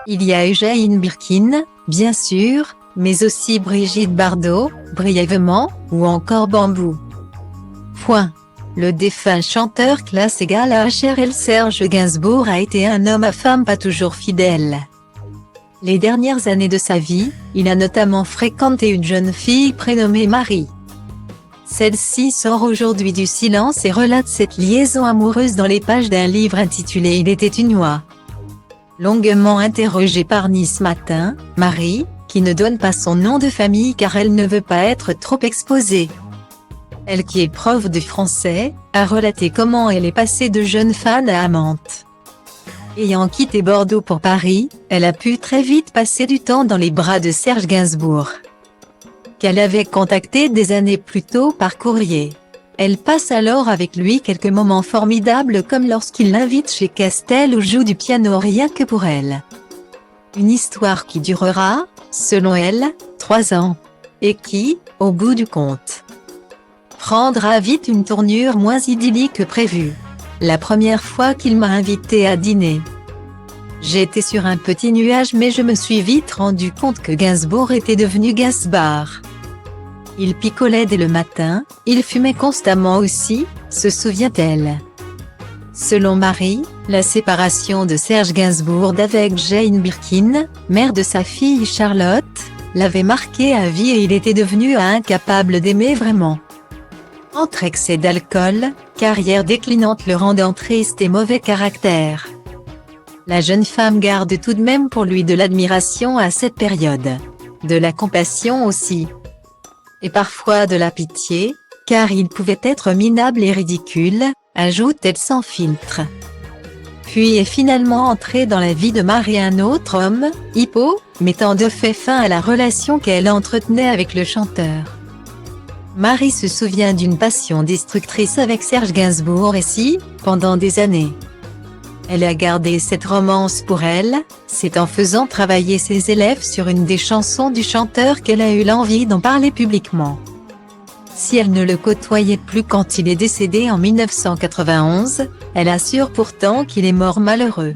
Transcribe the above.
Il y a eu Jane Birkin, bien sûr, mais aussi Brigitte Bardot, brièvement, ou encore Bambou. Point. Le défunt chanteur classe égale à HRL Serge Gainsbourg a été un homme à femme pas toujours fidèle. Les dernières années de sa vie, il a notamment fréquenté une jeune fille prénommée Marie. Celle-ci sort aujourd'hui du silence et relate cette liaison amoureuse dans les pages d'un livre intitulé Il était une oie. Longuement interrogée par Nice Matin, Marie, qui ne donne pas son nom de famille car elle ne veut pas être trop exposée. Elle qui est prof de français, a relaté comment elle est passée de jeune fan à amante. Ayant quitté Bordeaux pour Paris, elle a pu très vite passer du temps dans les bras de Serge Gainsbourg, qu'elle avait contacté des années plus tôt par courrier. Elle passe alors avec lui quelques moments formidables comme lorsqu'il l'invite chez Castel ou joue du piano rien que pour elle. Une histoire qui durera, selon elle, 3 ans. Et qui, au bout du compte, prendra vite une tournure moins idyllique que prévu. La première fois qu'il m'a invité à dîner, j'étais sur un petit nuage mais je me suis vite rendu compte que Gainsbourg était devenu Gainsbar. Il picolait dès le matin, il fumait constamment aussi, se souvient-elle. Selon Marie, la séparation de Serge Gainsbourg d'avec Jane Birkin, mère de sa fille Charlotte, l'avait marqué à vie et il était devenu incapable d'aimer vraiment. Entre excès d'alcool, carrière déclinante le rendant triste et mauvais caractère. La jeune femme garde tout de même pour lui de l'admiration à cette période. De la compassion aussi. Et parfois de la pitié, car il pouvait être minable et ridicule, ajoute-t-elle sans filtre. Puis est finalement entré dans la vie de Marie un autre homme, Hippo, mettant de fait fin à la relation qu'elle entretenait avec le chanteur. Marie se souvient d'une passion destructrice avec Serge Gainsbourg et si, pendant des années, elle a gardé cette romance pour elle, c'est en faisant travailler ses élèves sur une des chansons du chanteur qu'elle a eu l'envie d'en parler publiquement. Si elle ne le côtoyait plus quand il est décédé en 1991, elle assure pourtant qu'il est mort malheureux.